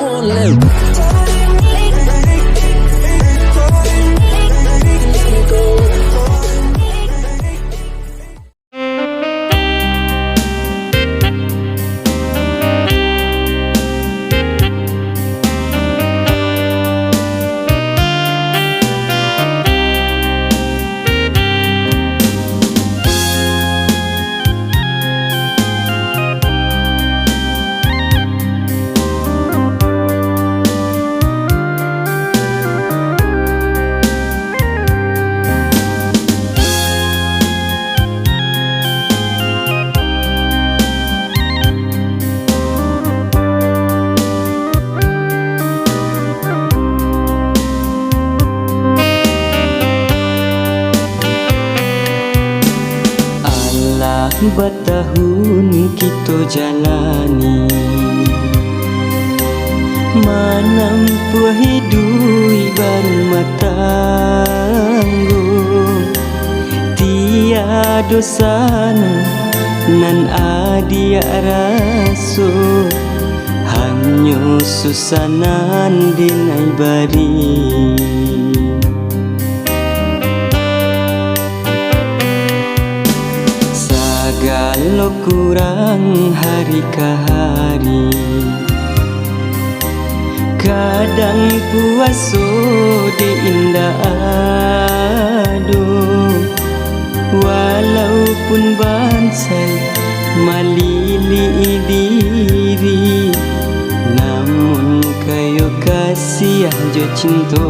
only. Bertahun kita jalani, manampu hidup berumah tanggung, tiada sana nan adia raso, hanya susanan dinai bari. Kalau kurang hari ke hari, kadang puaso di indah aduh, walaupun bansai malili diri, namun kayo kasih jo cinta.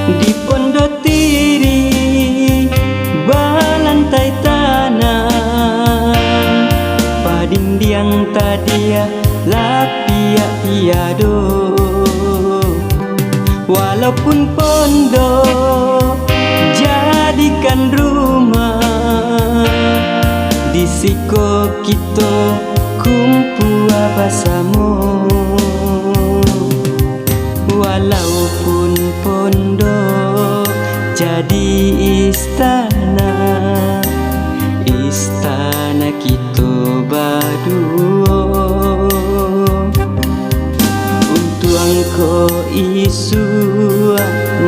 Di pondok tiri balantai tanah, padindiang tadia lapia piado. Walaupun pondok jadikan rumah, di siko kita kumpul bersama. Walaupun pondok jadi istana, istana kita berdua. Untuk engkau isu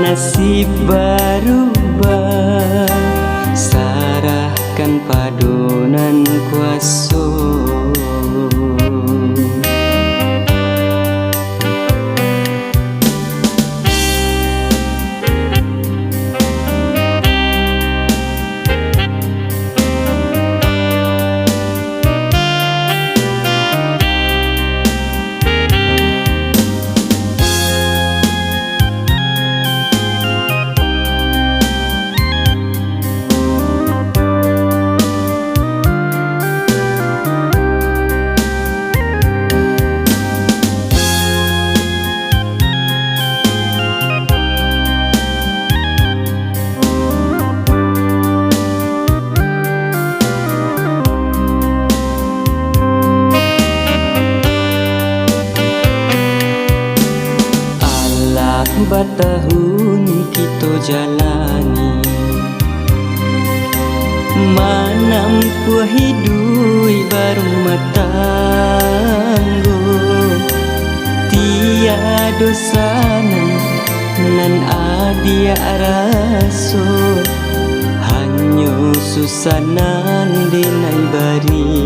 nasib berubah, sarahkan padunan kuasa. Bertahun kita jalani, manampu hidup berumah tanggung, tiada sana nan adia raso, hanya susanan dinai bari.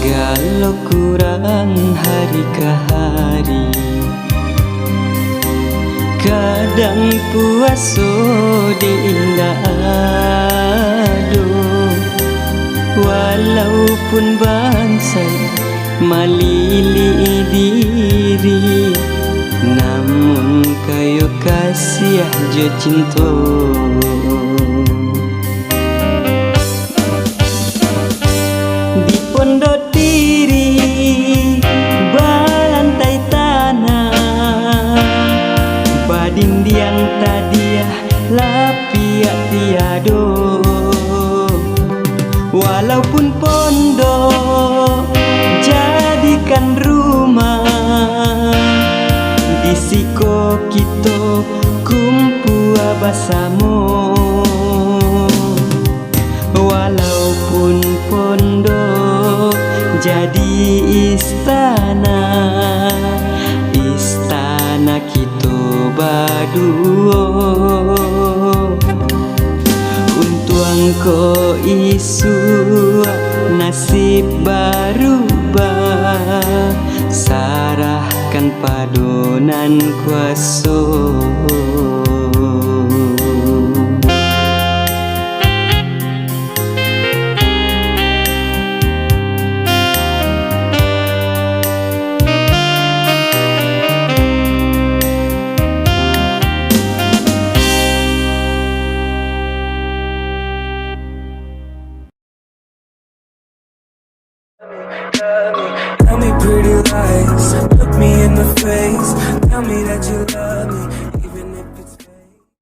Kalau kurang hari ke hari, kadang puaso di indah aduh, walaupun bansai malili diri, namun kayo kasih jo cinta. Di pondok tiri balantai tanah, badindiang tadia lapia tiado. Walaupun pondok jadikan rumah, di siko kita kumpul bersama. Walaupun pondok jadi istana, istana kita berdua. Untuang ko isu nasib berubah, sarahkan padunan kuasa.